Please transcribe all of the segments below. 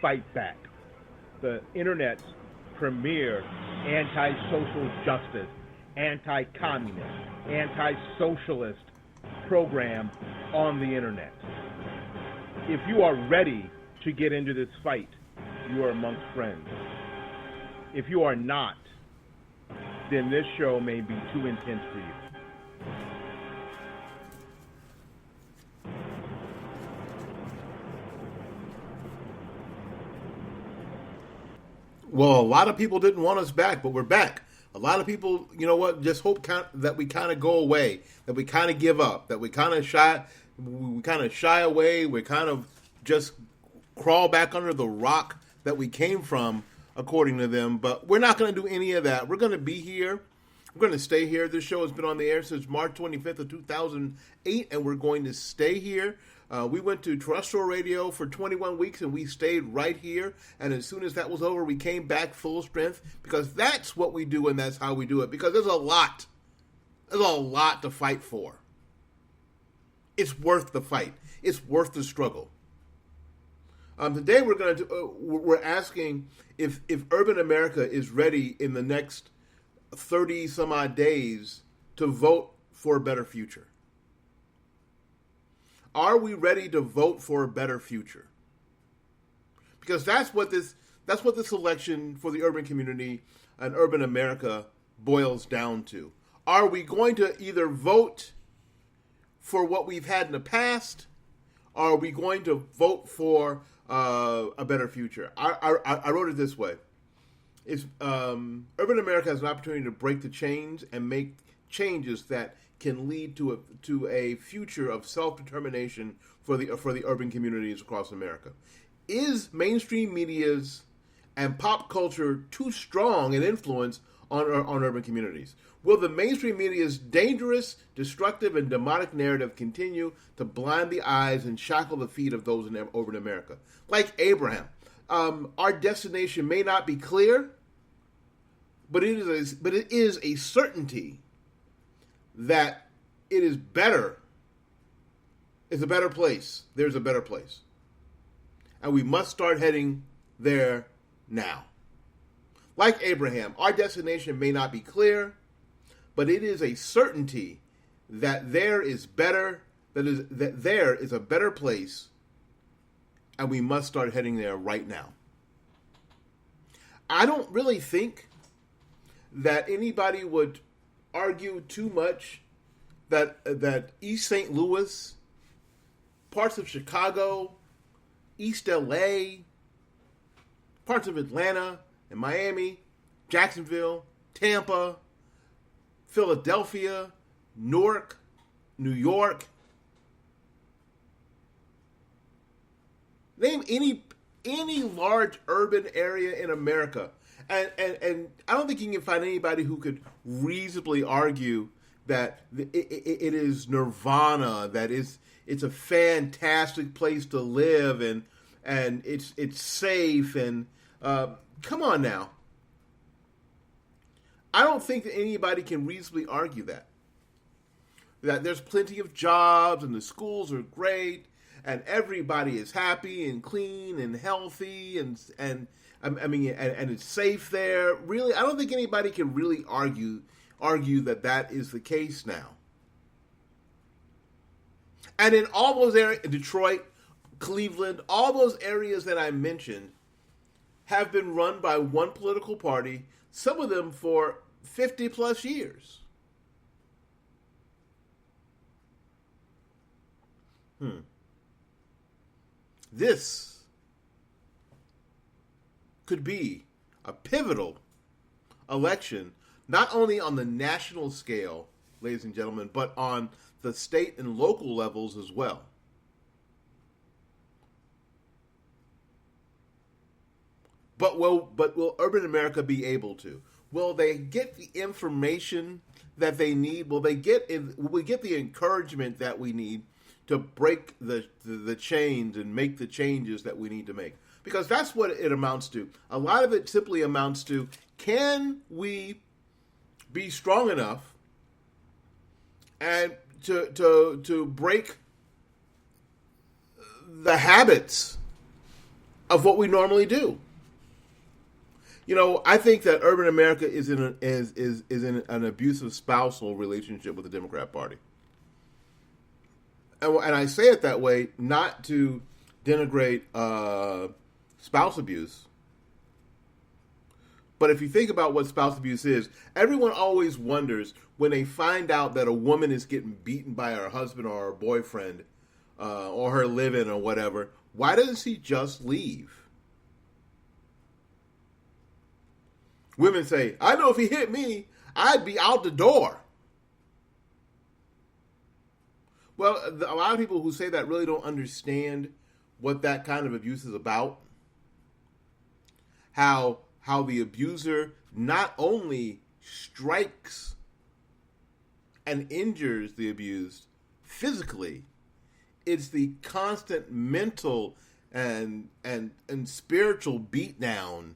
Fight Back, the internet's premier anti-social justice, anti-communist, anti-socialist program on the internet. If you are ready to get into this fight, you are amongst friends. If you are not, then this show may be too intense for you. Well, a lot of people didn't want us back, but we're back. A lot of people, you know what, just hope that we kind of go away, that we kind of give up, that we kind of shy away, we kind of just crawl back under the rock that we came from, according to them. But we're not going to do any of that. We're going to be here. We're going to stay here. This show has been on the air since March 25th of 2008, and we're going to stay here. We went to terrestrial radio for 21 weeks, and we stayed right here. And as soon as that was over, we came back full strength, because that's what we do, and that's how we do it. Because there's a lot to fight for. It's worth the fight. It's worth the struggle. Today we're asking if urban America is ready in the next 30 some odd days to vote for a better future. Are we ready to vote for a better future? Because that's what this election for the urban community and urban America boils down to. Are we going to either vote for what we've had in the past, or are we going to vote for a better future? I wrote it this way. Urban America has an opportunity to break the chains and make changes that can lead to a future of self-determination for the urban communities across America. Is mainstream media's and pop culture too strong an influence on urban communities? Will the mainstream media's dangerous, destructive, and demonic narrative continue to blind the eyes and shackle the feet of those in urban America? Like Abraham, our destination may not be clear, but it is a certainty that it is better. It's a better place. There's a better place. And we must start heading there now. Like Abraham, our destination may not be clear, but it is a certainty that there is better, that there is a better place, and we must start heading there right now. I don't really think that anybody would argue too much that East St. Louis, parts of Chicago, East LA, parts of Atlanta and Miami, Jacksonville, Tampa, Philadelphia, Newark, New York. Name any large urban area in America. And I don't think you can find anybody who could reasonably argue that it is nirvana, that it's a fantastic place to live, and it's safe, and come on now. I don't think that anybody can reasonably argue that there's plenty of jobs and the schools are great and everybody is happy and clean and healthy and it's safe there. Really, I don't think anybody can really argue that is the case now. And in all those areas, Detroit, Cleveland, all those areas that I mentioned have been run by one political party, some of them for 50 plus years. This could be a pivotal election, not only on the national scale, ladies and gentlemen, but on the state and local levels as well. But will urban America be able to? Will they get the information that they need? Will we get the encouragement that we need to break the chains and make the changes that we need to make? Because that's what it amounts to. A lot of it simply amounts to, can we be strong enough and to break the habits of what we normally do. You know, I think that urban America is in an abusive spousal relationship with the Democrat Party, and I say it that way not to denigrate spouse abuse, but if you think about what spouse abuse is, everyone always wonders when they find out that a woman is getting beaten by her husband or her boyfriend or her live-in or whatever, why doesn't she just leave? Women say, I know if he hit me, I'd be out the door. Well, a lot of people who say that really don't understand what that kind of abuse is about. How the abuser not only strikes and injures the abused physically, it's the constant mental and spiritual beatdown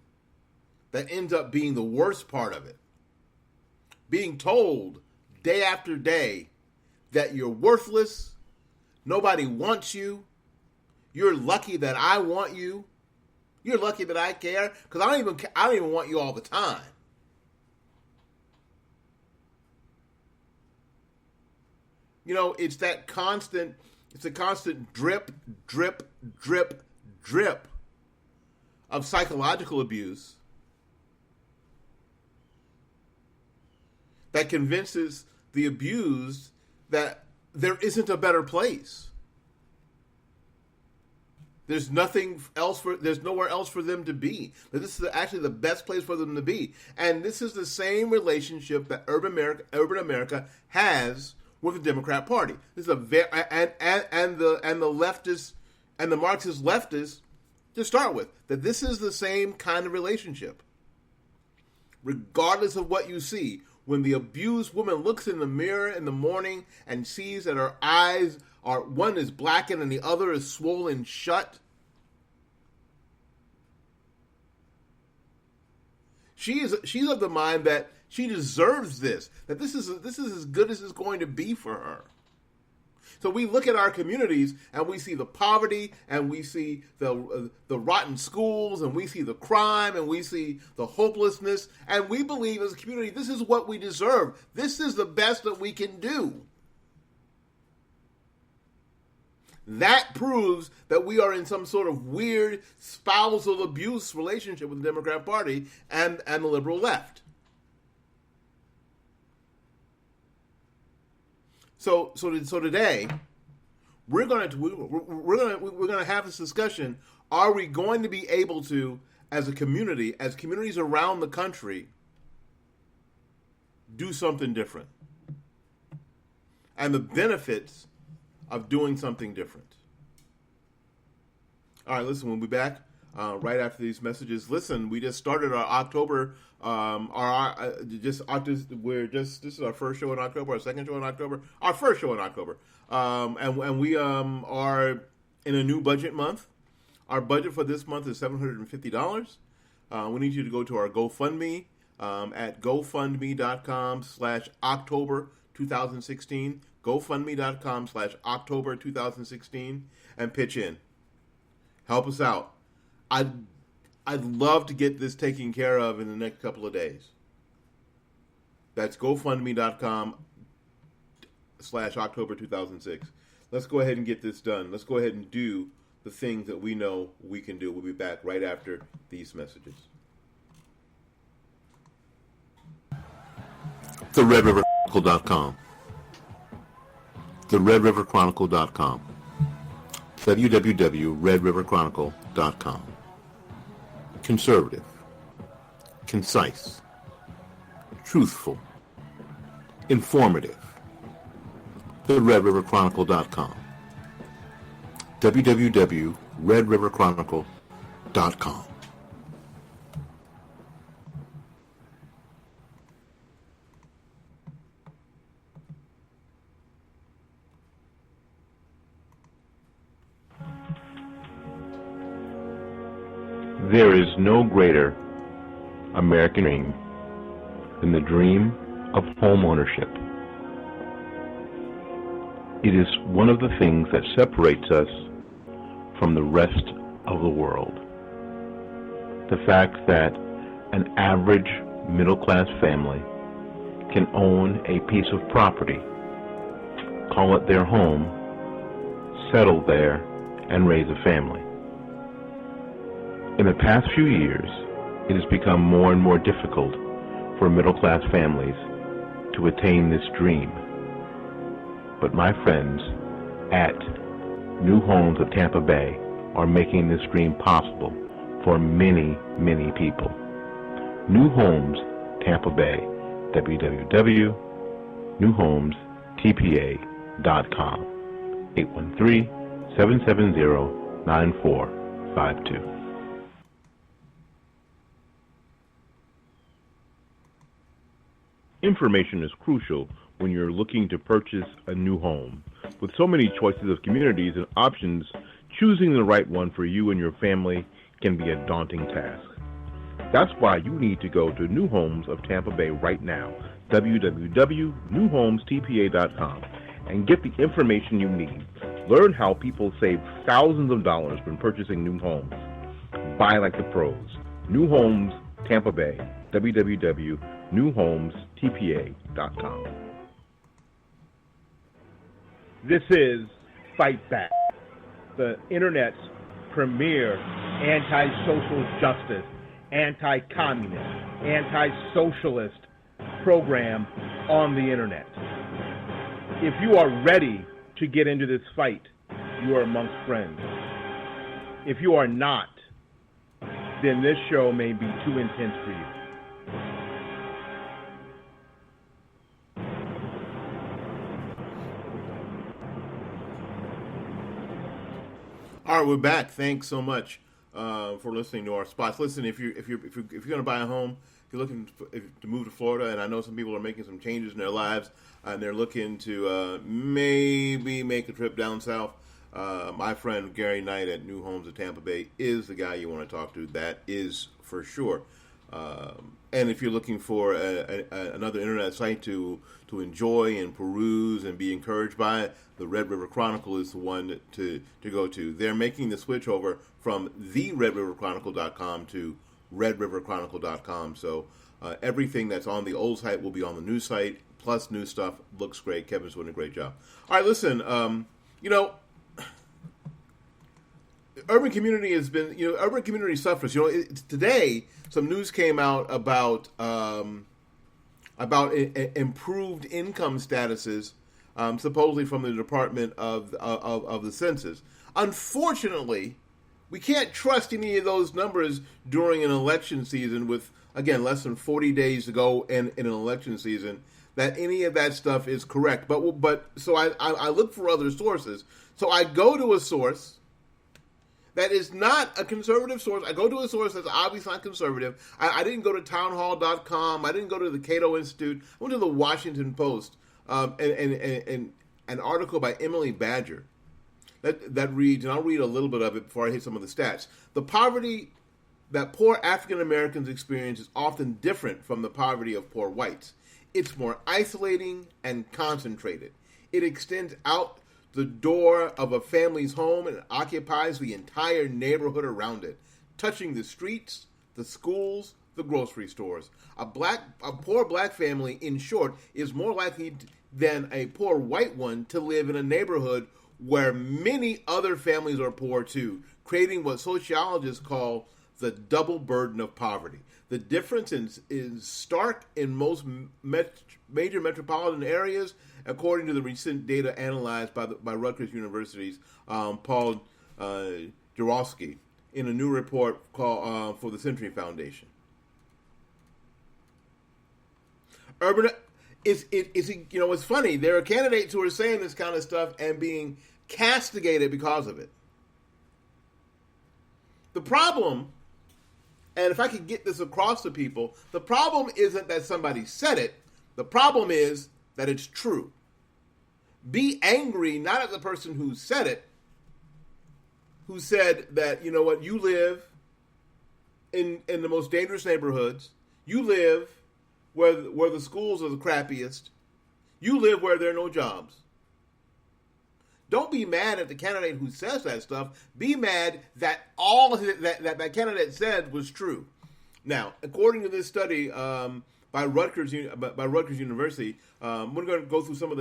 that ends up being the worst part of it. Being told day after day that you're worthless, nobody wants you, you're lucky that I want you, you're lucky that I care, because I don't even want you all the time. You know, it's a constant drip, drip, drip, drip of psychological abuse that convinces the abused that there isn't a better place. There's nowhere else for them to be. This is actually the best place for them to be. And this is the same relationship that urban America has with the Democrat Party. This is and the leftists and the Marxist leftists to start with. That this is the same kind of relationship. Regardless of what you see, when the abused woman looks in the mirror in the morning and sees that her eyes are, one is blackened and the other is swollen shut, she's of the mind that she deserves this, that this is as good as it's going to be for her. So we look at our communities and we see the poverty and we see the rotten schools and we see the crime and we see the hopelessness, and we believe as a community this is what we deserve. This is the best that we can do. That proves that we are in some sort of weird spousal abuse relationship with the Democrat Party and the liberal left. So today we're going to have this discussion. Are we going to be able to, as a community, as communities around the country, do something different? And the benefits of doing something different. All right, listen, we'll be back right after these messages. Listen, we just started our October. This is our first show in October, our second show in October, our first show in October, and we are in a new budget month. Our budget for this month is $750. We need you to go to our GoFundMe at GoFundMe.com/October2016, GoFundMe.com/October2016, and pitch in. Help us out. I'd love to get this taken care of in the next couple of days. That's GoFundMe.com/October2006. Let's go ahead and get this done. Let's go ahead and do the things that we know we can do. We'll be back right after these messages. TheRedRiverChronicle.com. TheRedRiverChronicle.com. www.redriverchronicle.com. Conservative, concise, truthful, informative. TheRedRiverChronicle.com. www.redriverchronicle.com. There is no greater American dream than the dream of home ownership. It is one of the things that separates us from the rest of the world. the fact that an average middle-class family can own a piece of property, call it their home, settle there, and raise a family. In the past few years, it has become more and more difficult for middle-class families to attain this dream. But my friends at New Homes of Tampa Bay are making this dream possible for many, many people. New Homes Tampa Bay, www.newhomestpa.com, 813-770-9452. Information is crucial when you're looking to purchase a new home. With so many choices of communities and options, choosing the right one for you and your family can be a daunting task. That's why you need to go to New Homes of Tampa Bay right now, www.newhomestpa.com, and get the information you need. Learn how people save thousands of dollars when purchasing new homes. Buy like the pros. New Homes Tampa Bay, www.newhomestpa.com. This is Fight Back, the Internet's premier anti-social justice, anti-communist, anti-socialist program on the Internet. If you are ready to get into this fight, you are amongst friends. If you are not, then this show may be too intense for you. All right, we're back. Thanks so much for listening to our spots. Listen, if you're going to buy a home, if you're looking to move to Florida, and I know some people are making some changes in their lives, and they're looking to maybe make a trip down south, my friend Gary Knight at New Homes of Tampa Bay is the guy you want to talk to. That is for sure. And if you're looking for another internet site to enjoy and peruse and be encouraged by, the Red River Chronicle is the one to go to. They're making the switch over from the RedRiverChronicle.com to RedRiverChronicle.com. So everything that's on the old site will be on the new site, plus new stuff. Looks great. Kevin's doing a great job. All right, listen, urban community has been, urban community suffers. Today, some news came out about improved income statuses, supposedly from the Department of the Census. Unfortunately, we can't trust any of those numbers during an election season with, again, less than 40 days to go in an election season, that any of that stuff is correct. But so I look for other sources. So I go to a source that is not a conservative source. I go to a source that's obviously not conservative. I didn't go to townhall.com. I didn't go to the Cato Institute. I went to the Washington Post, and an article by Emily Badger that reads, and I'll read a little bit of it before I hit some of the stats. The poverty that poor African Americans experience is often different from the poverty of poor whites. It's more isolating and concentrated. It extends out the door of a family's home and occupies the entire neighborhood around it, touching the streets, the schools, the grocery stores. A poor black family, in short, is more likely than a poor white one to live in a neighborhood where many other families are poor too, creating what sociologists call the double burden of poverty. The difference is stark in most major metropolitan areas, according to the recent data analyzed by Rutgers University's Paul Jarowski in a new report called for the Century Foundation. It's funny. There are candidates who are saying this kind of stuff and being castigated because of it. The problem, and if I could get this across to people, the problem isn't that somebody said it. The problem is that it's true. Be angry not at the person who said it, who said that, you live in the most dangerous neighborhoods. You live where the schools are the crappiest. You live where there are no jobs. Don't be mad at the candidate who says that stuff. Be mad that all that candidate said was true. Now, according to this study by Rutgers University, we're going to go through some of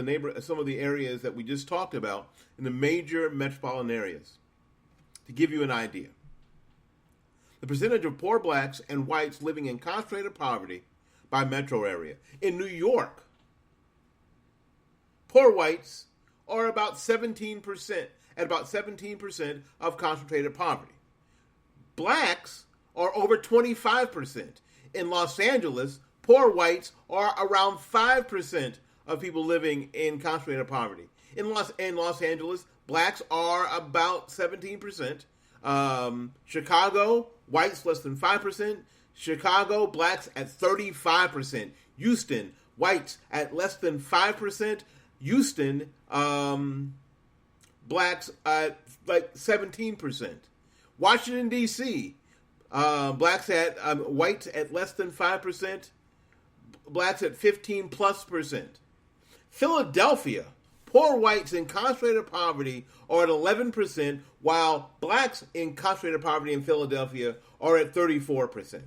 the areas that we just talked about in the major metropolitan areas to give you an idea. The percentage of poor blacks and whites living in concentrated poverty by metro area. In New York, poor whites are about 17%, at about 17% of concentrated poverty. Blacks are over 25%. In Los Angeles, poor whites are around 5% of people living in concentrated poverty. In Los Angeles, blacks are about 17%. Chicago, whites less than 5%. Chicago, blacks at 35%. Houston, whites at less than 5%. Houston, blacks at like 17%. Washington, D.C., blacks at whites at less than 5%. Blacks at 15+%. Philadelphia, poor whites in concentrated poverty are at 11%, while blacks in concentrated poverty in Philadelphia are at 34%.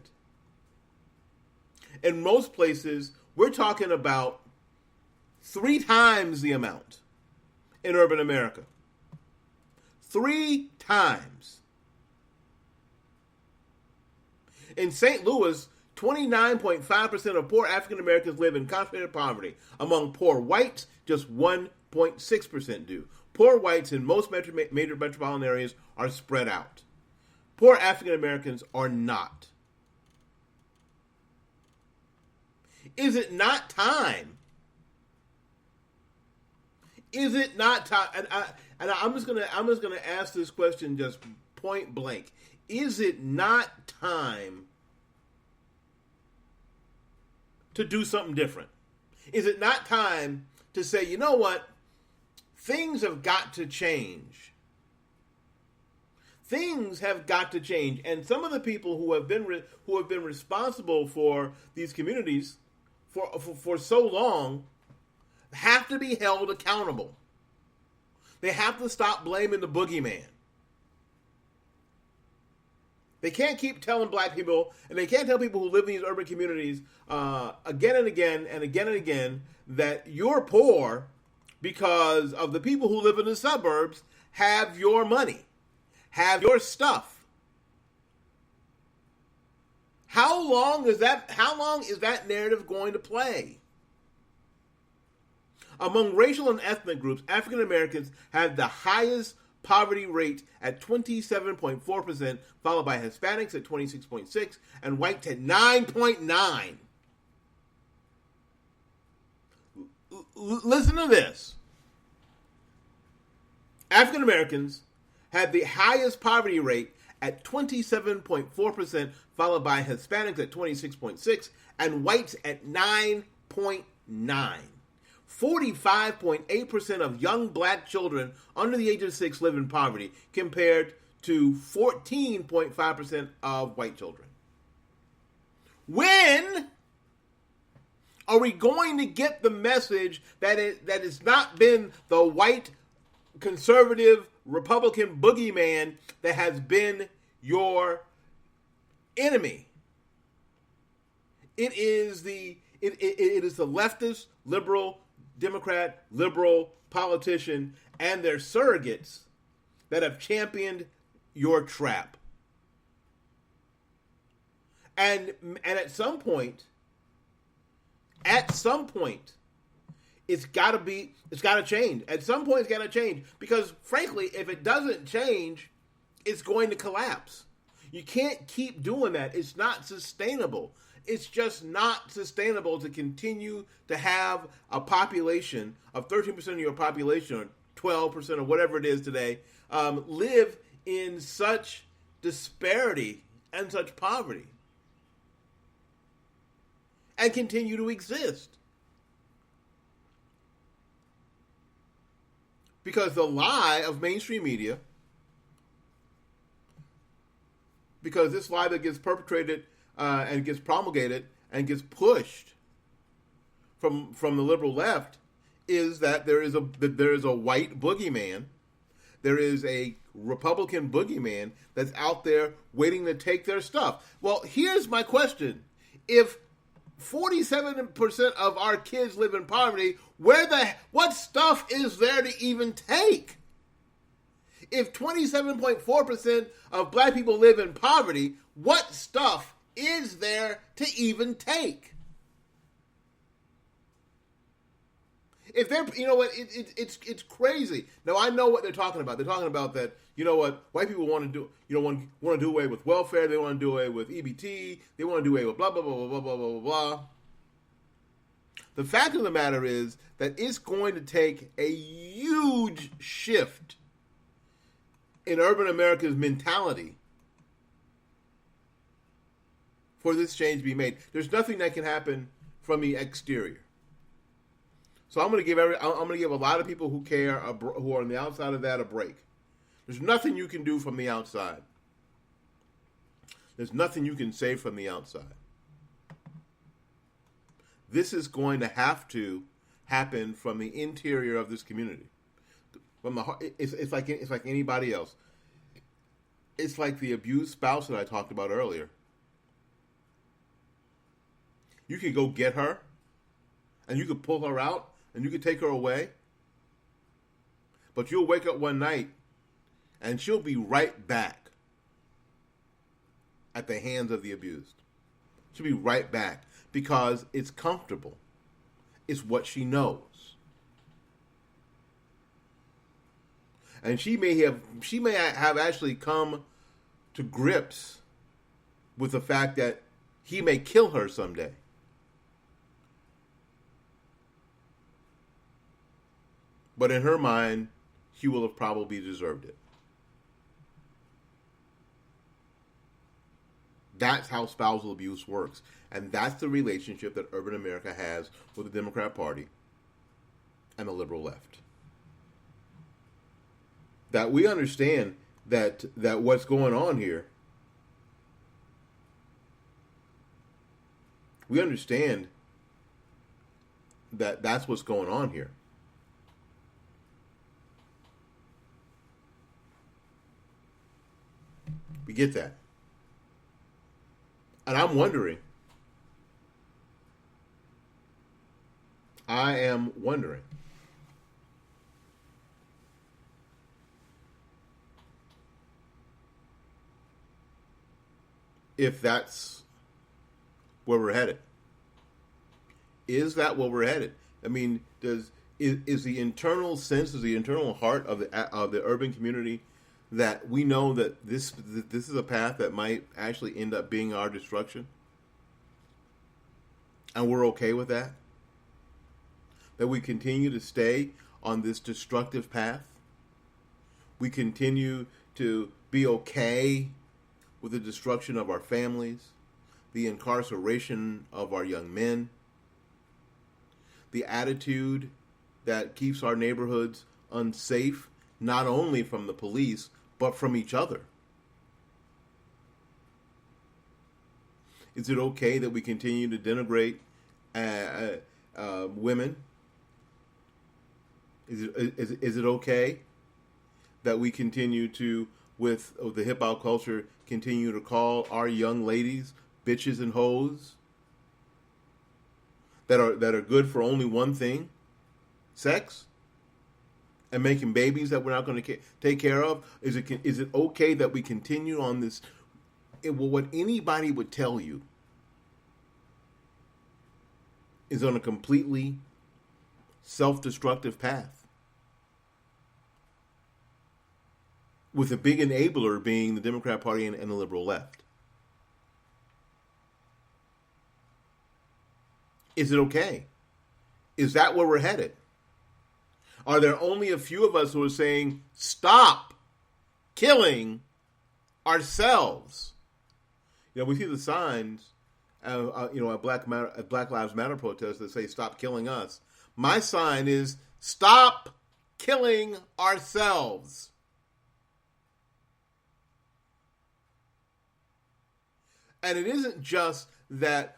In most places, we're talking about 3 times the amount in urban America. 3 times. In St. Louis, 29.5% of poor African Americans live in concentrated poverty. Among poor whites, just 1.6% do. Poor whites in most major metropolitan areas are spread out. Poor African Americans are not. Is it not time? Is it not time? And I'm just gonna ask this question just point blank. Is it not time to do something different? Is it not time to say, you know what? Things have got to change. Things have got to change, and some of the people who have been responsible for these communities for so long have to be held accountable. They have to stop blaming the boogeyman. They can't keep telling black people, and they can't tell people who live in these urban communities again and again and again and again that you're poor because of the people who live in the suburbs have your money, have your stuff. How long is that narrative going to play? Among racial and ethnic groups, African Americans have the highest poverty rate at 27.4%, followed by Hispanics at 26.6%, and whites at 9.9%. Listen to this. African Americans have the highest poverty rate at 27.4%, followed by Hispanics at 26.6%, and whites at 9.9%. 45.8% of young black children under the age of 6 live in poverty, compared to 14.5% of white children. When are we going to get the message that it's not been the white conservative Republican boogeyman that has been your enemy? It is the leftist, liberal, Democrat, liberal politician and their surrogates that have championed your trap. And at some point, it's got to change. At some point, it's got to change. Because, frankly, if it doesn't change, it's going to collapse. You can't keep doing that. It's not sustainable. It's just not sustainable to continue to have a population of 13% of your population, or 12%, or whatever it is today, live in such disparity and such poverty, and continue to exist. Because the lie of mainstream media, because this lie that gets perpetrated and gets promulgated and gets pushed from the liberal left is that there is a white boogeyman. There is a Republican boogeyman that's out there waiting to take their stuff. Well, here's my question. If 47% of our kids live in poverty, what stuff is there to even take? If 27.4% of black people live in poverty, what stuff is there to even take? If they're, it's crazy. Now I know what they're talking about. They're talking about that. You know what? White people want to do. Want to do away with welfare. They want to do away with EBT. They want to do away with blah blah blah blah blah blah blah blah. The fact of the matter is that it's going to take a huge shift in urban America's mentality for this change to be made. There's nothing that can happen from the exterior. So I'm going to give a lot of people who care, who are on the outside of that, a break. There's nothing you can do from the outside. There's nothing you can say from the outside. This is going to have to happen from the interior of this community. From the heart, it's like anybody else. It's like the abused spouse that I talked about earlier. You could go get her, and you could pull her out, and you could take her away. But you'll wake up one night, and she'll be right back at the hands of the abused. She'll be right back because it's comfortable. It's what she knows. And she may have actually come to grips with the fact that he may kill her someday. But in her mind, he will have probably deserved it. That's how spousal abuse works. And that's the relationship that urban America has with the Democrat Party and the liberal left. That we understand that what's going on here, we understand that that's what's going on here. We get that. And I'm wondering. I am wondering. If that's where we're headed. Is that where we're headed? I mean, is the internal sense, is the internal heart of the urban community that we know that this is a path that might actually end up being our destruction? And we're okay with that? That we continue to stay on this destructive path? We continue to be okay with the destruction of our families, the incarceration of our young men, the attitude that keeps our neighborhoods unsafe, not only from the police, but from each other? Is it okay that we continue to denigrate women? Is it okay that we continue to, with the hip hop culture, continue to call our young ladies bitches and hoes that are good for only one thing, sex, and making babies that we're not going to take care of? Is it okay that we continue on this? What anybody would tell you is on a completely self-destructive path, with a big enabler being the Democrat Party and the liberal left. Is it okay? Is that where we're headed? Are there only a few of us who are saying, stop killing ourselves? You know, we see the signs, at Black Lives Matter protests that say, stop killing us. My sign is, stop killing ourselves. And it isn't just that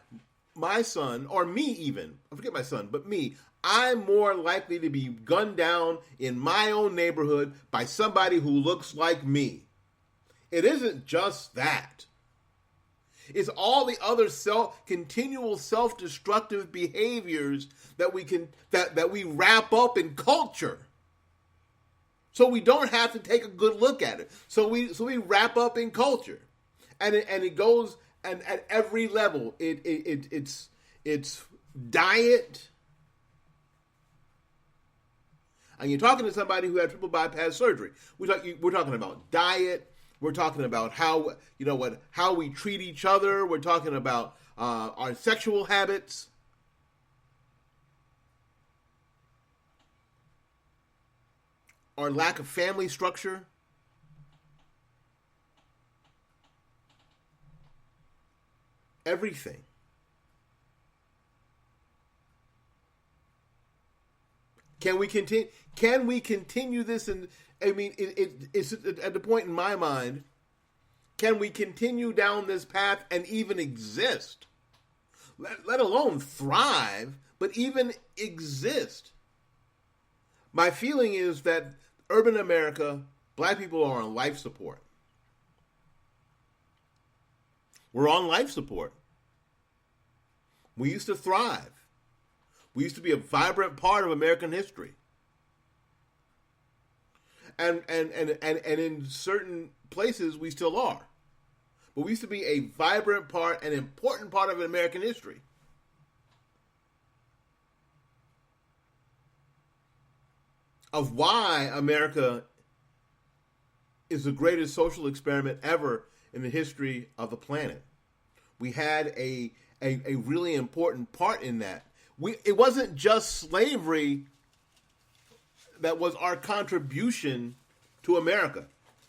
my son, or me even, I forget my son, but me, I'm more likely to be gunned down in my own neighborhood by somebody who looks like me. It isn't just that. It's all the other continual self-destructive behaviors that we wrap up in culture. So we don't have to take a good look at it. So we wrap up in culture, and it goes and at every level. It's diet. And you're talking to somebody who had triple bypass surgery. We're talking about diet. We're talking about how we treat each other. We're talking about our sexual habits. Our lack of family structure. Everything. Can we continue this? And I mean, it's at the point in my mind. Can we continue down this path and even exist? Let alone thrive, but even exist. My feeling is that urban America, black people are on life support. We're on life support. We used to thrive. We used to be a vibrant part of American history. And in certain places we still are. But we used to be a vibrant part, an important part of American history. Of why America is the greatest social experiment ever in the history of the planet. We had a really important part in that. It wasn't just slavery that was our contribution to America.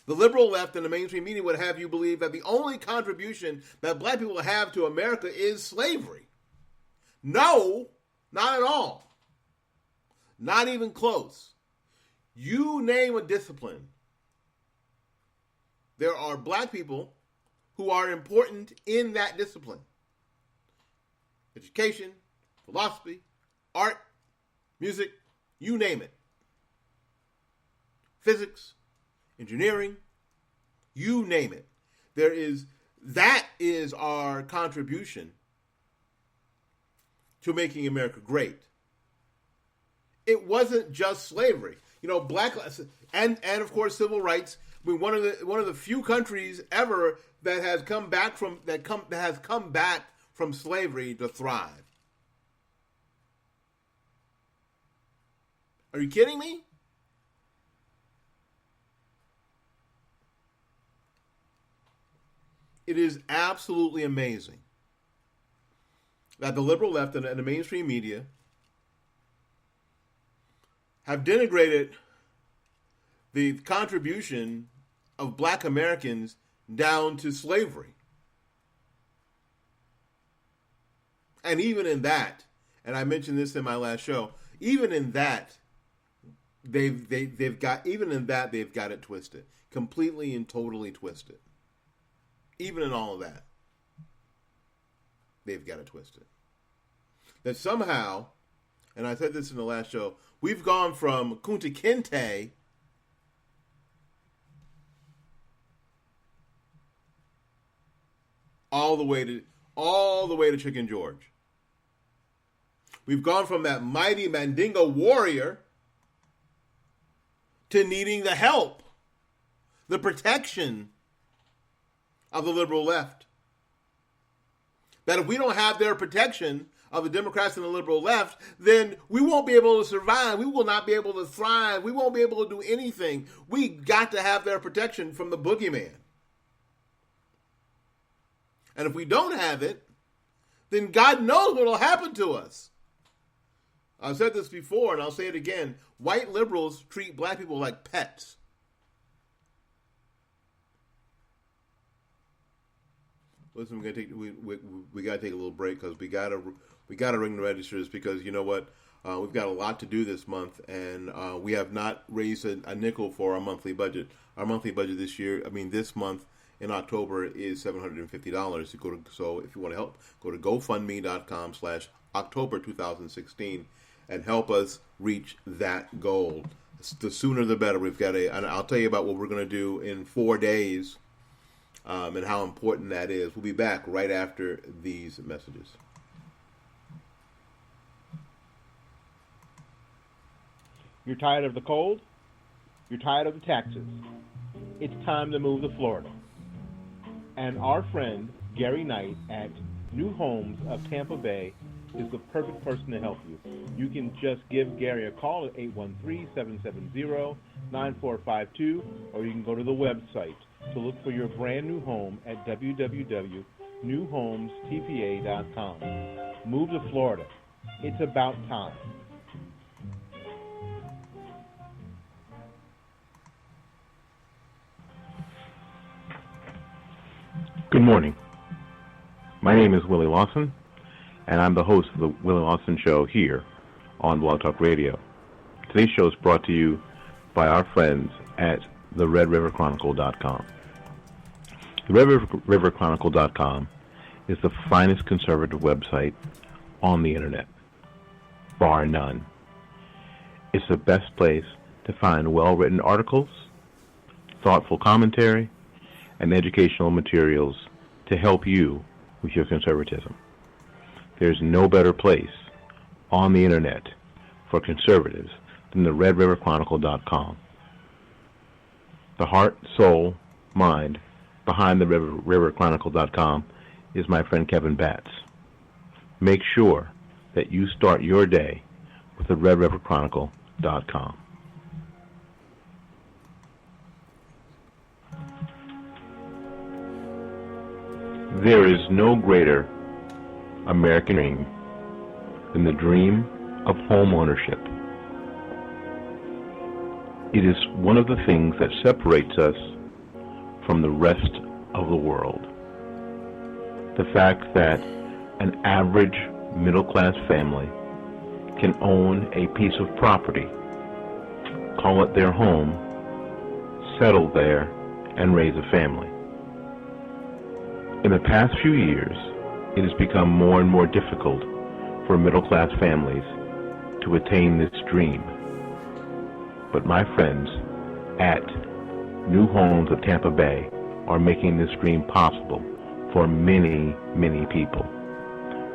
The liberal left and the mainstream media would have you believe that the only contribution that black people have to America is slavery. No, not at all. Not even close. You name a discipline, there are black people who are important in that discipline. Education, philosophy, art, music, you name it. Physics, engineering, you name it. That is our contribution to making America great. It wasn't just slavery. Black and of course civil rights. I mean, one of the few countries ever that has come back from slavery to thrive. Are you kidding me? It is absolutely amazing that the liberal left and the mainstream media have denigrated the contribution of black Americans down to slavery. And even in that, and I mentioned this in my last show, even in that, they've got it twisted. Completely and totally twisted. Even in all of that, they've got it twisted. That somehow, and I said this in the last show, we've gone from Kunta Kinte all the way to Chicken George. We've gone from that mighty Mandingo warrior to needing the help, the protection of the liberal left. That if we don't have their protection of the Democrats and the liberal left, then we won't be able to survive. We will not be able to thrive. We won't be able to do anything. We got to have their protection from the boogeyman. And if we don't have it, then God knows what will happen to us. I've said this before, and I'll say it again. White liberals treat black people like pets. Listen, we gotta take a little break because we gotta ring the registers because you know what, we've got a lot to do this month, and we have not raised a nickel for our monthly budget. Our monthly budget this month in October is $750. So if you want to help, go to GoFundMe.com/October 2016 and help us reach that goal. The sooner the better. And I'll tell you about what we're going to do in 4 days and how important that is. We'll be back right after these messages. You're tired of the cold? You're tired of the taxes? It's time to move to Florida. And our friend Gary Knight at New Homes of Tampa Bay is the perfect person to help you. You can just give Gary a call at 813-770-9452, or you can go to the website to look for your brand new home at www.newhomestpa.com. Move to Florida. It's about time. Good morning. My name is Willie Lawson, and I'm the host of the Willie Lawson Show here on Blog Talk Radio. Today's show is brought to you by our friends at the RedRiverChronicle.com. The RedRiverChronicle.com is the finest conservative website on the internet, bar none. It's the best place to find well-written articles, thoughtful commentary, and educational materials to help you with your conservatism. There's no better place on the internet for conservatives than the RedRiverChronicle.com. The heart, soul, mind behind the RedRiverChronicle.com is my friend Kevin Batts. Make sure that you start your day with the RedRiverChronicle.com. There is no greater American dream than the dream of home ownership. It is one of the things that separates us from the rest of the world. The fact that an average middle-class family can own a piece of property, call it their home, settle there, and raise a family. In the past few years, it has become more and more difficult for middle-class families to attain this dream. But my friends at New Homes of Tampa Bay are making this dream possible for many, many people.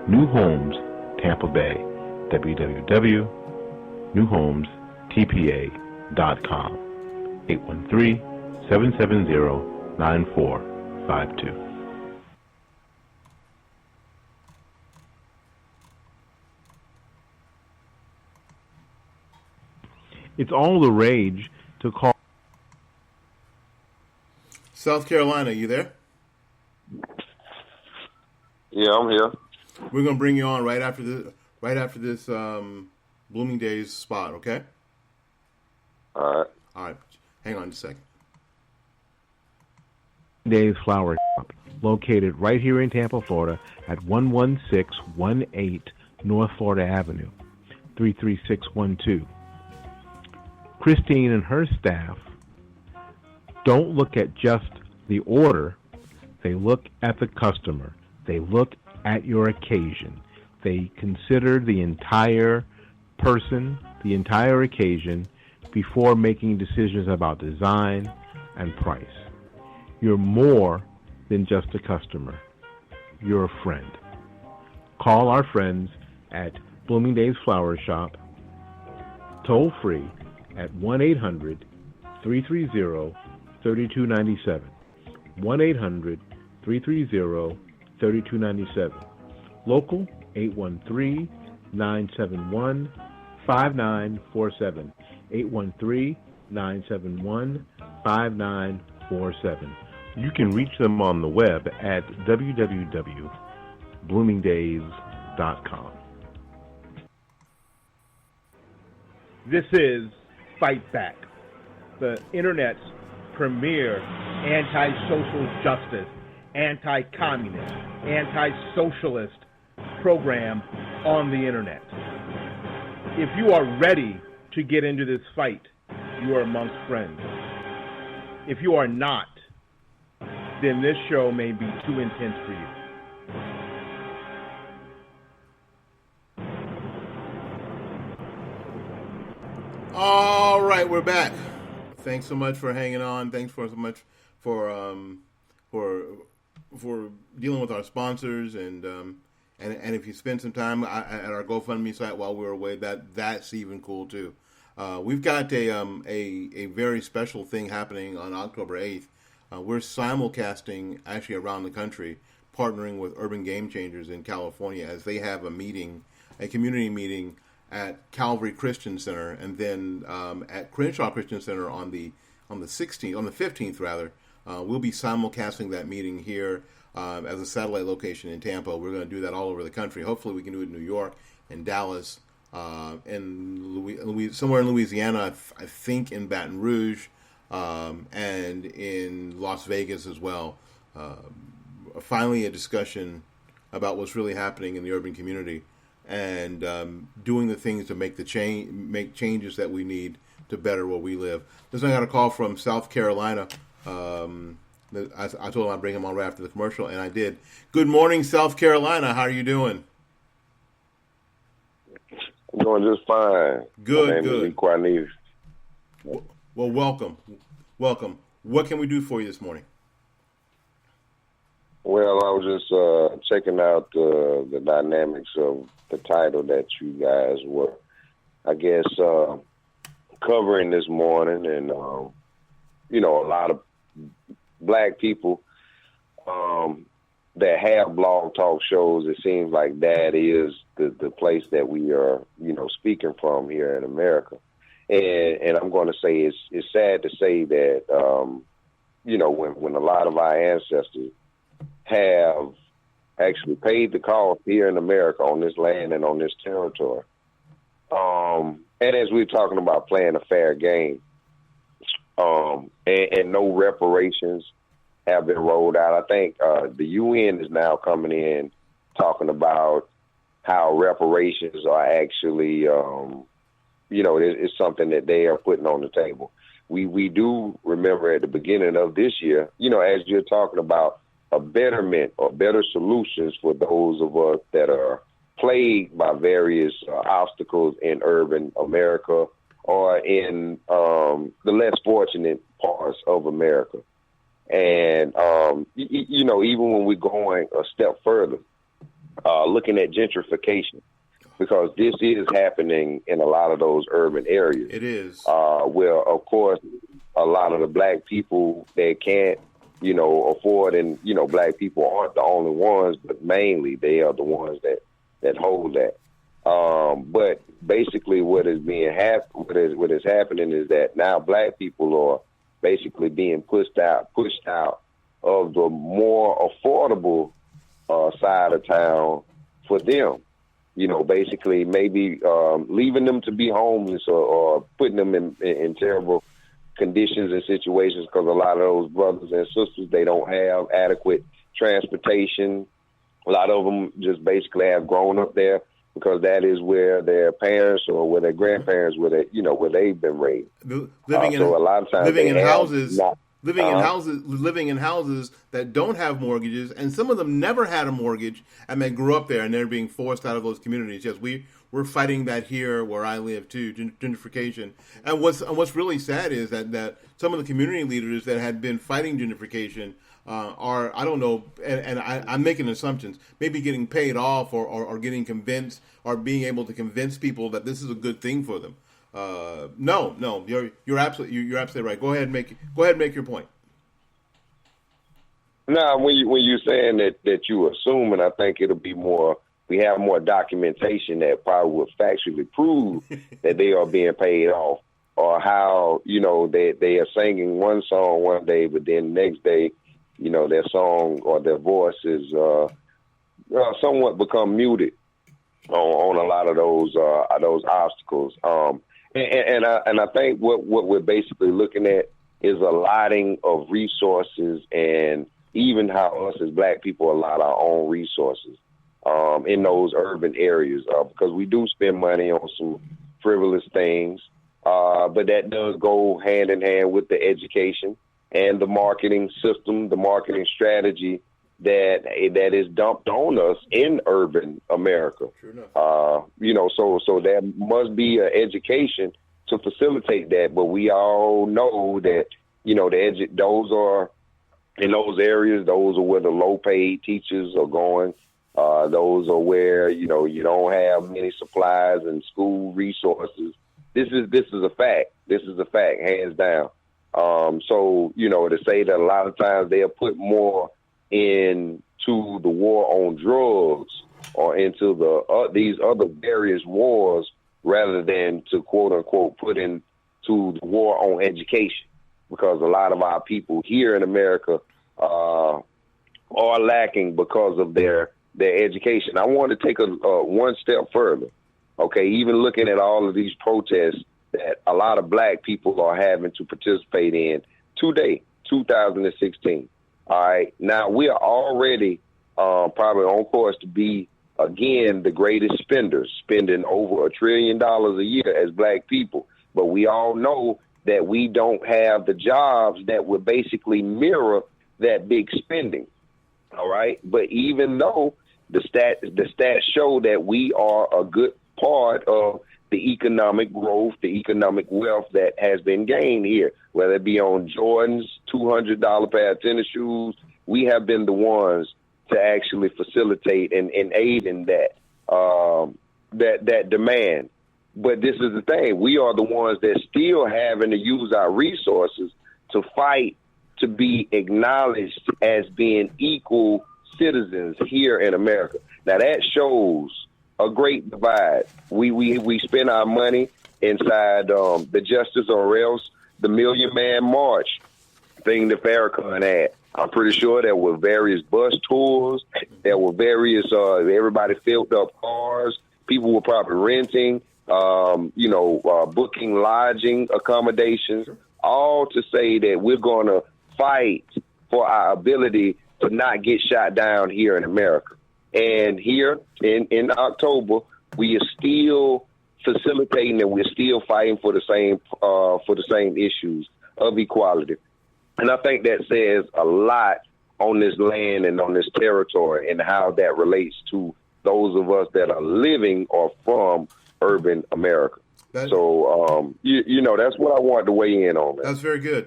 New Homes Tampa Bay, www.newhomestpa.com, 813-770-9452. It's all the rage to call. South Carolina, you there? Yeah, I'm here. We're gonna bring you on right after this Blooming Days spot, okay? All right. Hang on just a second. Days Flower Shop, located right here in Tampa, Florida, at 11618 North Florida Avenue, 33612. Christine and her staff don't look at just the order. They look at the customer. They look at your occasion. They consider the entire person, the entire occasion, before making decisions about design and price. You're more than just a customer. You're a friend. Call our friends at Blooming Days Flower Shop, toll free, at 1-800-330-3297. 1-800-330-3297. Local, 813-971-5947. 813-971-5947. You can reach them on the web at www.bloomingdays.com. This is Fight Back, the Internet's premier anti-social justice, anti-communist, anti-socialist program on the Internet. If you are ready to get into this fight, you are amongst friends. If you are not, then this show may be too intense for you. All right, we're back. Thanks so much for hanging on. Thanks so much for dealing with our sponsors, and if you spend some time at our GoFundMe site while we were away, that's even cool too. We've got a very special thing happening on October 8th. We're simulcasting actually around the country, partnering with Urban Game Changers in California as they have a community meeting at Calvary Christian Center, and then at Crenshaw Christian Center on the 15th rather. We'll be simulcasting that meeting here as a satellite location in Tampa. We're going to do that all over the country. Hopefully, we can do it in New York and Dallas, and somewhere in Louisiana. I think in Baton Rouge, and in Las Vegas as well. Finally, a discussion about what's really happening in the urban community, and doing the things to make changes that we need to better where we live. This I got a call from South Carolina. I told him I'd bring him on right after the commercial, and I did. Good morning, South Carolina. How are you doing? I'm doing just fine. Good. Well, welcome. What can we do for you this morning? Well, I was just checking out the dynamics of the title that you guys were, I guess, covering this morning, and a lot of black people that have blog talk shows. It seems like that is the place that we are, speaking from here in America. And I'm going to say it's sad to say that, when a lot of our ancestors have actually paid the cost here in America on this land and on this territory. And as we're talking about playing a fair game, and no reparations have been rolled out. I think the UN is now coming in talking about how reparations are actually, it's something that they are putting on the table. We do remember at the beginning of this year, as you're talking about a betterment or better solutions for those of us that are plagued by various obstacles in urban America or in the less fortunate parts of America. And, even when we're going a step further, looking at gentrification, because this is happening in a lot of those urban areas. It is. Where, of course, a lot of the black people, they can't, afford, and, black people aren't the only ones, but mainly they are the ones that hold that. But basically what is happening is that now black people are basically being pushed out of the more affordable side of town for them. Basically maybe leaving them to be homeless or putting them in terrible conditions and situations, because a lot of those brothers and sisters, they don't have adequate transportation. A lot of them just basically have grown up there because that is where their parents or where their grandparents, where they've been raised. Living in houses that don't have mortgages, and some of them never had a mortgage, and they grew up there, and they're being forced out of those communities. Yes, we're fighting that here where I live too, gentrification. And what's really sad is that some of the community leaders that had been fighting gentrification are, I don't know, and I'm making assumptions, maybe getting paid off or getting convinced or being able to convince people that this is a good thing for them. No, you're absolutely right. Go ahead and make your point. No, when you're saying that you assuming, I think it'll be more. We have more documentation that probably would factually prove that they are being paid off, or how they are singing one song one day, but then the next day, their song or their voice is somewhat become muted on a lot of those obstacles. And I think what we're basically looking at is allotting of resources, and even how us as black people allot our own resources in those urban areas, because we do spend money on some frivolous things, but that does go hand in hand with the education and the marketing system, the marketing strategy that is dumped on us in urban America. Sure enough. So there must be an education to facilitate that. But we all know that, those are in those areas, those are where the low paid teachers are going. Those are where, you don't have many supplies and school resources. This is a fact. This is a fact, hands down. To say that a lot of times they'll put more into the war on drugs or into these other various wars rather than to quote unquote put into the war on education, because a lot of our people here in America are lacking because of their education. I want to take a one step further. Okay, even looking at all of these protests that a lot of black people are having to participate in today, 2016. All right, now we are already probably on course to be, again, the greatest spenders, spending over $1 trillion a year as black people. But we all know that we don't have the jobs that would basically mirror that big spending. All right, but even though the stats show that we are a good part of the economic growth, the economic wealth that has been gained here, whether it be on Jordan's $200 pair of tennis shoes, we have been the ones to actually facilitate and aid in that demand. But this is the thing. We are the ones that still having to use our resources to fight to be acknowledged as being equal citizens here in America. Now, that shows a great divide. We spend our money inside the Justice or Else, the Million Man March thing that Farrakhan had. I'm pretty sure there were various bus tours. There were various, everybody filled up cars. People were probably renting, booking lodging accommodations, all to say that we're going to fight for our ability to not get shot down here in America. And here in October, we are still facilitating and we're still fighting for the same issues of equality. And I think that says a lot on this land and on this territory and how that relates to those of us that are living or from urban America. That's what I wanted to weigh in on. Man. That's very good.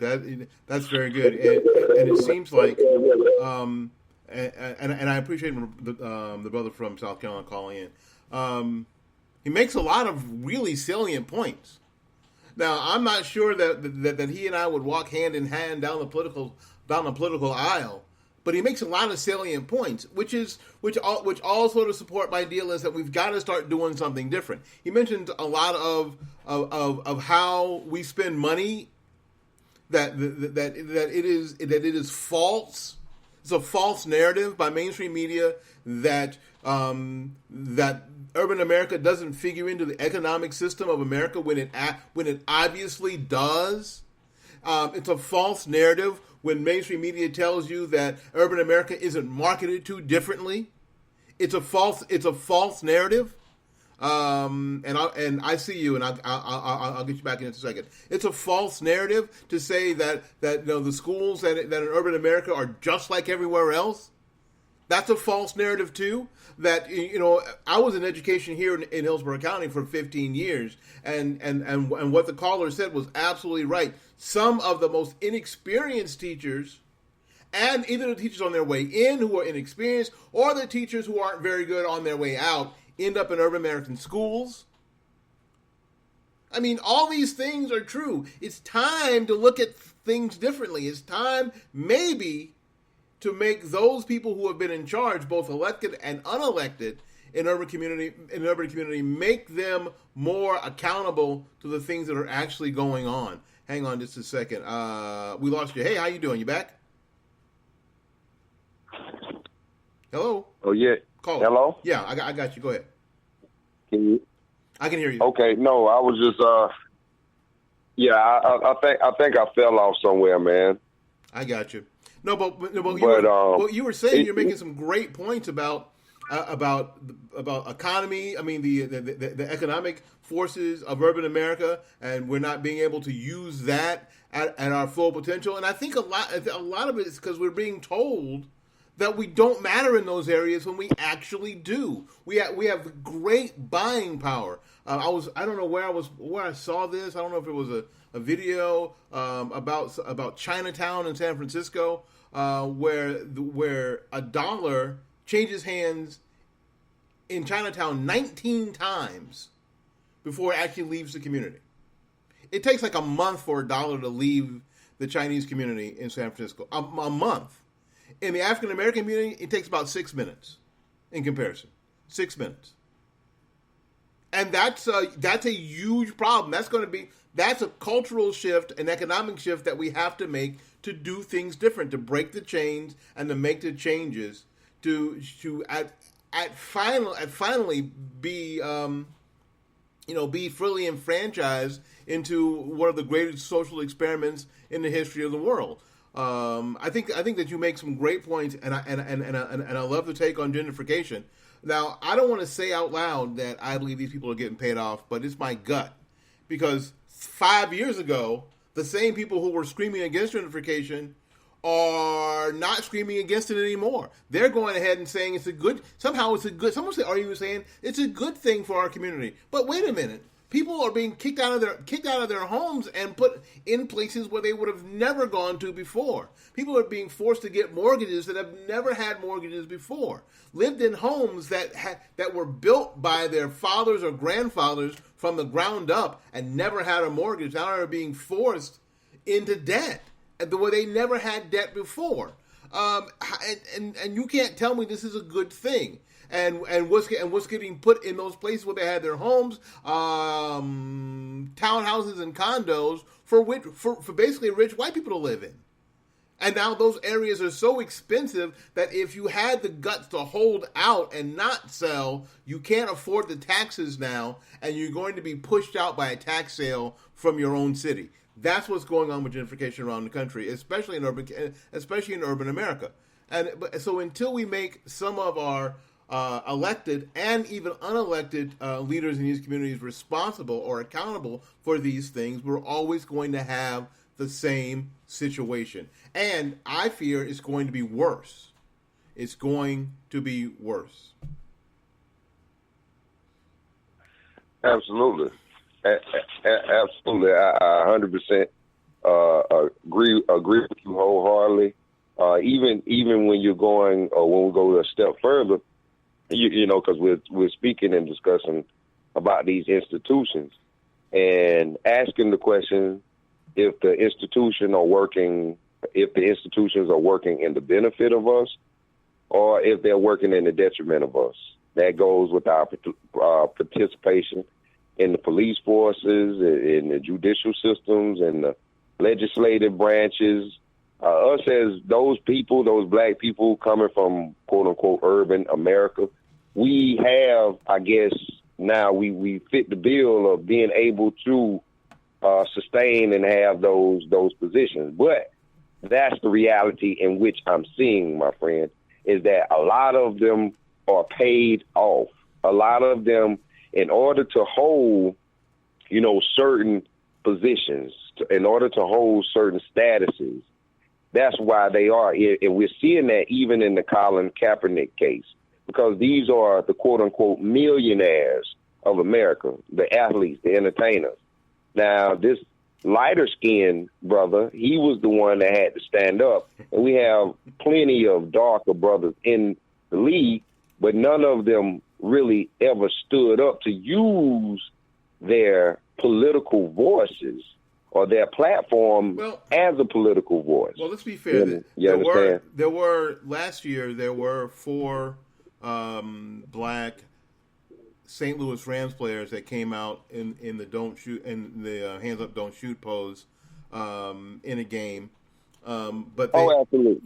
That's very good. And it seems like, and I appreciate the brother from South Carolina calling in. He makes a lot of really salient points. Now, I'm not sure that he and I would walk hand in hand down the political aisle, but he makes a lot of salient points, which all sort of support my deal is that we've got to start doing something different. He mentioned a lot of how we spend money, that it is false. It's a false narrative by mainstream media that urban America doesn't figure into the economic system of America when it obviously does. It's a false narrative when mainstream media tells you that urban America isn't marketed to differently. It's a false narrative. And I see you, and I'll get you back in a second. It's a false narrative to say that the schools that in urban America are just like everywhere else. That's a false narrative too. That I was in education here in Hillsborough County for 15 years, and what the caller said was absolutely right. Some of the most inexperienced teachers, and either the teachers on their way in who are inexperienced, or the teachers who aren't very good on their way out, end up in urban American schools. I mean, all these things are true. It's time to look at things differently. It's time, maybe, to make those people who have been in charge, both elected and unelected, in urban community, make them more accountable to the things that are actually going on. Hang on just a second. We lost you. Hey, how you doing? You back? Hello? Oh, yeah. Call Hello? Yeah, I got you. Go ahead. Can you? I can hear you. Okay. No, I was just, I think I fell off somewhere, man. I got you. No, but you were saying you're making some great points about economy. I mean, the economic forces of urban America, and we're not being able to use that at our full potential. And I think a lot of it is because we're being told that we don't matter in those areas when we actually do. We have great buying power. I don't know where I saw this. I don't know if it was a video about Chinatown in San Francisco, where a dollar changes hands in Chinatown 19 times before it actually leaves the community. It takes like a month for a dollar to leave the Chinese community in San Francisco. A month. In the African American community, it takes about 6 minutes in comparison. 6 minutes. And that's a huge problem. That's a cultural shift, an economic shift that we have to make to do things different, to break the chains and to make the changes to finally be be fully enfranchised into one of the greatest social experiments in the history of the world. I think that you make some great points, and I love the take on gentrification. Now, I don't want to say out loud that I believe these people are getting paid off, but it's my gut, because 5 years ago, the same people who were screaming against gentrification are not screaming against it anymore. They're going ahead and saying somehow it's a good, someone are even saying it's a good thing for our community. But wait a minute. People are being kicked out of their homes and put in places where they would have never gone to before. People are being forced to get mortgages that have never had mortgages before. Lived in homes that were built by their fathers or grandfathers from the ground up and never had a mortgage. Now they're being forced into debt, the way they never had debt before. And you can't tell me this is a good thing. And what's getting put in those places where they had their homes, townhouses and condos for basically rich white people to live in. And now those areas are so expensive that if you had the guts to hold out and not sell, you can't afford the taxes now, and you're going to be pushed out by a tax sale from your own city. That's what's going on with gentrification around the country, especially in urban America. So until we make some of our elected and even unelected leaders in these communities responsible or accountable for these things, we're always going to have the same situation. And I fear it's going to be worse. It's going to be worse. Absolutely. Absolutely. I 100% agree with you wholeheartedly. Even when you're going, or when we go a step further, you know, because we're speaking and discussing about these institutions and asking the question if the institutions are working in the benefit of us, or if they're working in the detriment of us. That goes with our participation in the police forces, in the judicial systems, and the legislative branches. Us as those people, those black people coming from quote unquote urban America, we have, I guess, now we fit the bill of being able to sustain and have those positions. But that's the reality in which I'm seeing, my friend, is that a lot of them are paid off. A lot of them, in order to hold, certain positions, in order to hold certain statuses, that's why they are. And we're seeing that even in the Colin Kaepernick case, because these are the quote-unquote millionaires of America, the athletes, the entertainers. Now, this lighter-skinned brother, he was the one that had to stand up. And we have plenty of darker brothers in the league, but none of them really ever stood up to use their political voices or their platform as a political voice. Well, let's be fair. There were last year. There were 4 black St. Louis Rams players that came out in the don't shoot and the hands up don't shoot pose in a game. But absolutely.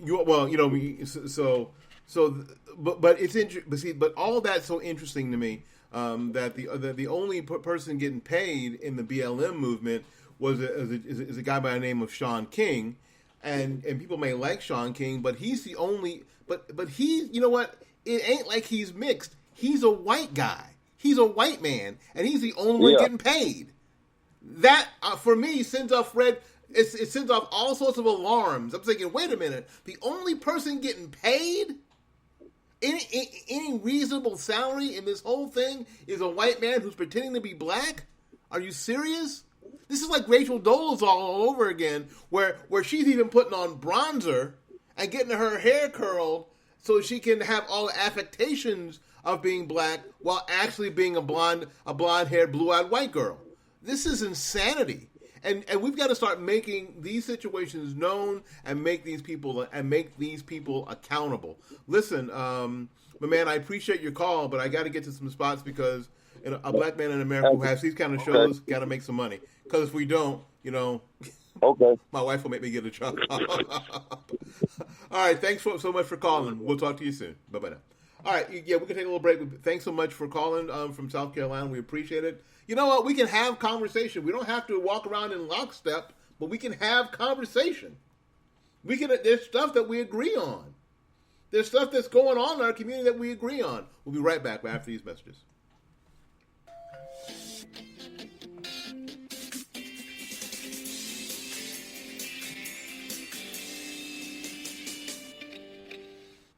But it's interesting. But all that's so interesting to me that the only person getting paid in the BLM movement was a guy by the name of Shaun King, and people may like Shaun King, but he's the only. But he, you know what? It ain't like he's mixed. He's a white guy. He's a white man, and he's the only one getting paid. That for me sends off red. It sends off all sorts of alarms. I'm thinking, wait a minute, the only person getting paid any reasonable salary in this whole thing is a white man who's pretending to be black? Are you serious? This is like Rachel Dolezal all over again, where she's even putting on bronzer and getting her hair curled so she can have all the affectations of being black while actually being a blonde-haired, blue-eyed white girl. This is insanity. And we've got to start making these situations known and make these people accountable. Listen, my man, I appreciate your call, but I got to get to some spots because a black man in America who has these kind of shows got to make some money. Because if we don't, Okay. my wife will make me get a job. All right, thanks so much for calling. We'll talk to you soon. Bye-bye now. All right, yeah, we can take a little break. Thanks so much for calling from South Carolina. We appreciate it. You know what? We can have conversation. We don't have to walk around in lockstep, but we can have conversation. There's stuff that we agree on. There's stuff that's going on in our community that we agree on. We'll be right back after these messages.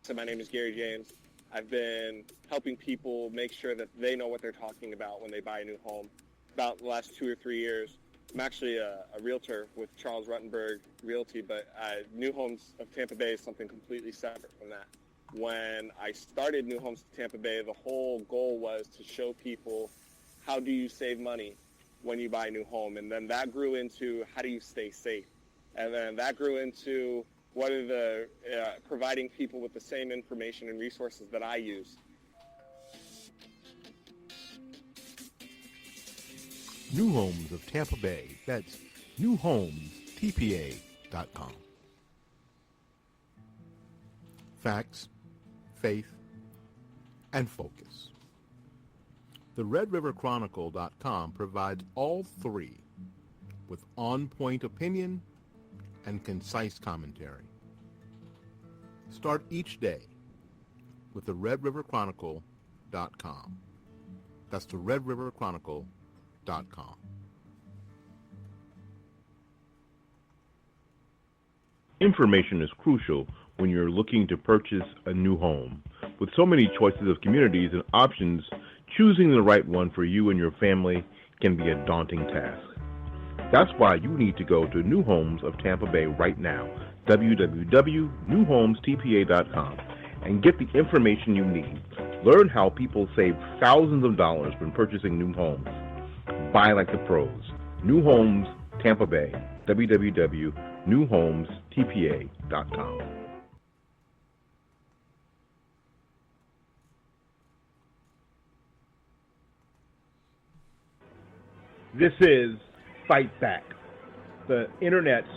So my name is Gary James. I've been helping people make sure that they know what they're talking about when they buy a new home. About the last 2 or 3 years, I'm actually a realtor with Charles Ruttenberg Realty, but New Homes of Tampa Bay is something completely separate from that. When I started New Homes of Tampa Bay, the whole goal was to show people how do you save money when you buy a new home, and then that grew into how do you stay safe, and then that grew into what are the providing people with the same information and resources that I use. New Homes of Tampa Bay. That's newhomestpa.com. Facts, faith, and focus. The RedRiverChronicle.com provides all three with on-point opinion and concise commentary. Start each day with the RedRiverChronicle.com. That's the RedRiverChronicle.com. Information is crucial when you're looking to purchase a new home. With so many choices of communities and options, choosing the right one for you and your family can be a daunting task. That's why you need to go to New Homes of Tampa Bay right now, www.newhomestpa.com, and get the information you need. Learn how people save thousands of dollars when purchasing new homes. Buy like the pros. New Homes Tampa Bay, www.newhomestpa.com. This is Fight Back, the Internet's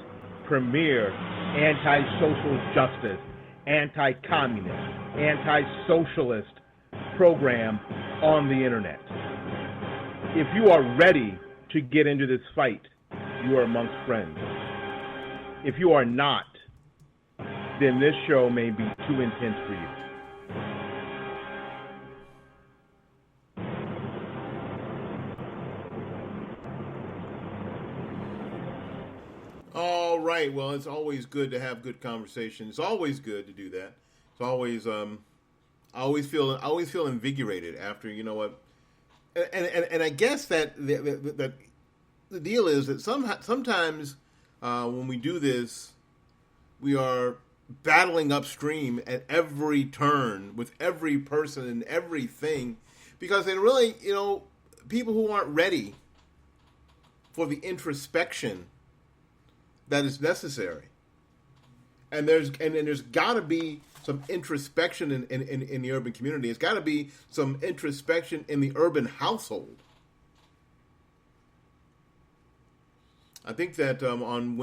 premier anti-social justice, anti-communist, anti-socialist program on the Internet. If you are ready to get into this fight, you are amongst friends. If you are not, then this show may be too intense for you. All right. Well, it's always good to have good conversation. It's always good to do that. It's always I always feel invigorated after, you know what. And I guess that the deal is that sometimes when we do this, we are battling upstream at every turn with every person and everything, because they really, people who aren't ready for the introspection that is necessary. And there's got to be some introspection in the urban community. It's got to be some introspection in the urban household. I think that on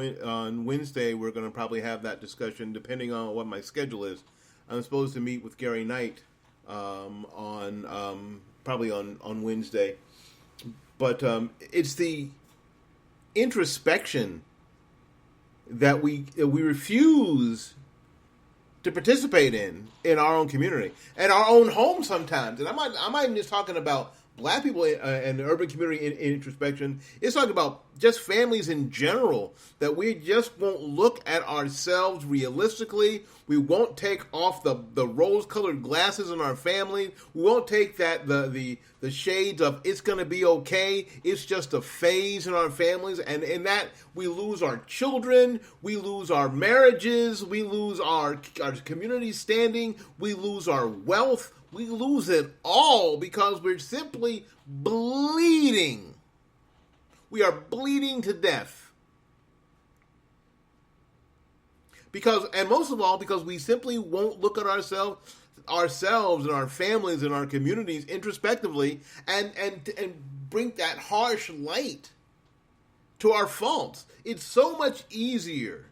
Wednesday we're going to probably have that discussion, depending on what my schedule is. I'm supposed to meet with Gary Knight probably on Wednesday, but it's the introspection that we refuse to participate in our own community and our own home sometimes. And I'm not even just talking about black people in the urban community in introspection. It's talking about just families in general, that we just won't look at ourselves realistically. We won't take off the rose-colored glasses in our family. We won't take the shades of it's going to be okay. It's just a phase in our families. And in that, we lose our children. We lose our marriages. We lose our community standing. We lose our wealth. We lose it all because we're simply bleeding. We are bleeding to death. And most of all, because we simply won't look at ourselves and our families and our communities introspectively and bring that harsh light to our faults. It's so much easier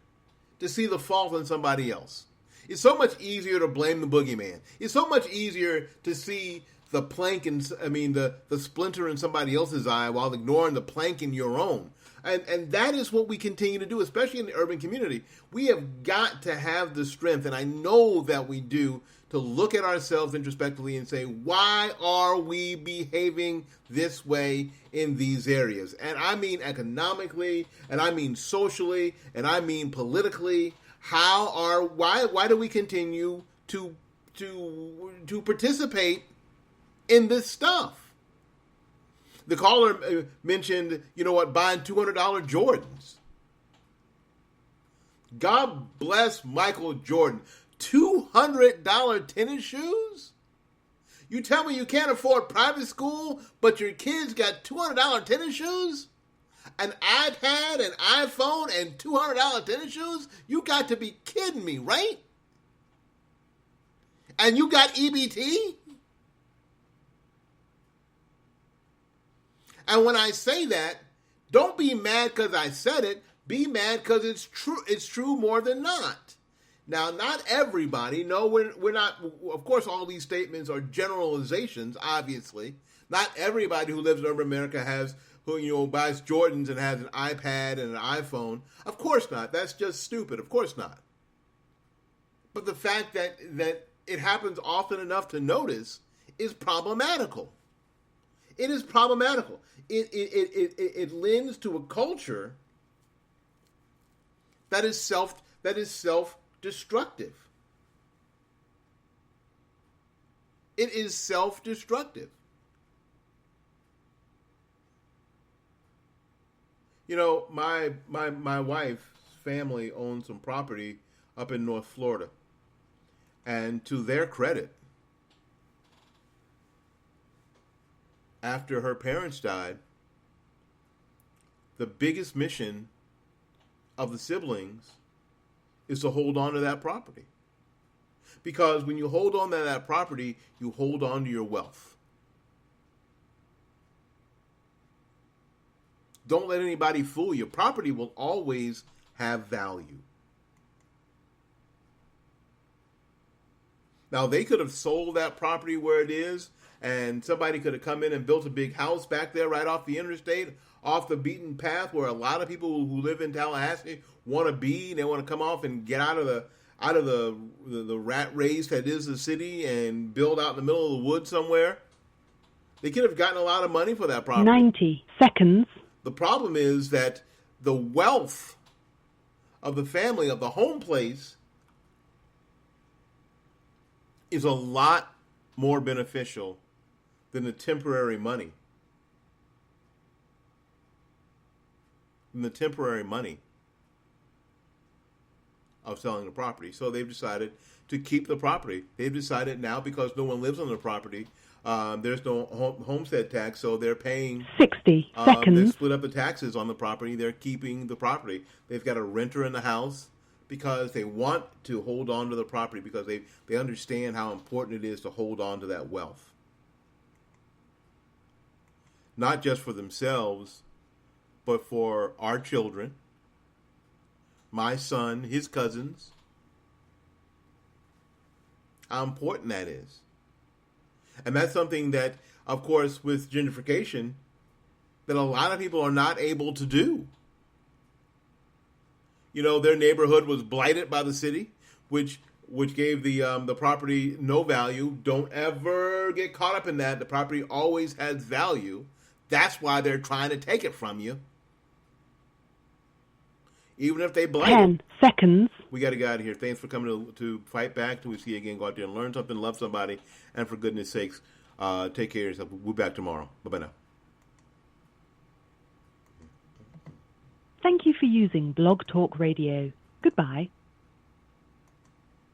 to see the fault in somebody else. It's so much easier to blame the boogeyman. It's so much easier to see the the splinter in somebody else's eye while ignoring the plank in your own. And that is what we continue to do, especially in the urban community. We have got to have the strength, and I know that we do, to look at ourselves introspectively and say, why are we behaving this way in these areas? And I mean economically, and I mean socially, and I mean politically. Why do we continue to participate in this stuff? The caller mentioned, buying $200 Jordans. God bless Michael Jordan. $200 tennis shoes? You tell me you can't afford private school, but your kids got $200 tennis shoes? An iPad, an iPhone, and $200 tennis shoes? You got to be kidding me, right? And you got EBT? And when I say that, don't be mad because I said it. Be mad because it's true. It's true more than not. Now, not everybody. No, we're not. Of course, all these statements are generalizations. Obviously, not everybody who lives in urban America who buys Jordans and has an iPad and an iPhone. Of course not. That's just stupid. Of course not. But the fact that it happens often enough to notice is problematical. It is problematical. It lends to a culture that is self-destructive. It is self-destructive. My wife's family owns some property up in North Florida. And to their credit, after her parents died, the biggest mission of the siblings is to hold on to that property. Because when you hold on to that property, you hold on to your wealth. Don't let anybody fool you. Property will always have value. Now, they could have sold that property where it is, and somebody could have come in and built a big house back there right off the interstate, off the beaten path where a lot of people who live in Tallahassee want to be. They want to come off and get out of the rat race that is the city and build out in the middle of the woods somewhere. They could have gotten a lot of money for that property. 90 seconds. The problem is that the wealth of the family, of the home place, is a lot more beneficial than the temporary money. Of selling the property. So they've decided to keep the property. They've decided now, because no one lives on the property, there's no homestead tax, so they're paying 60 seconds. They split up the taxes on the property. They're keeping the property. They've got a renter in the house because they want to hold on to the property, because they understand how important it is to hold on to that wealth. Not just for themselves, but for our children, my son, his cousins. How important that is. And that's something that, of course, with gentrification, that a lot of people are not able to do. Their neighborhood was blighted by the city, which gave the property no value. Don't ever get caught up in that. The property always has value. That's why they're trying to take it from you. Even if they blight 10 seconds. We got to get out of here. Thanks for coming to Fight Back. Till we see you again, go out there and learn something, love somebody, and for goodness sakes, take care of yourself. We'll be back tomorrow. Bye-bye now. Thank you for using Blog Talk Radio. Goodbye.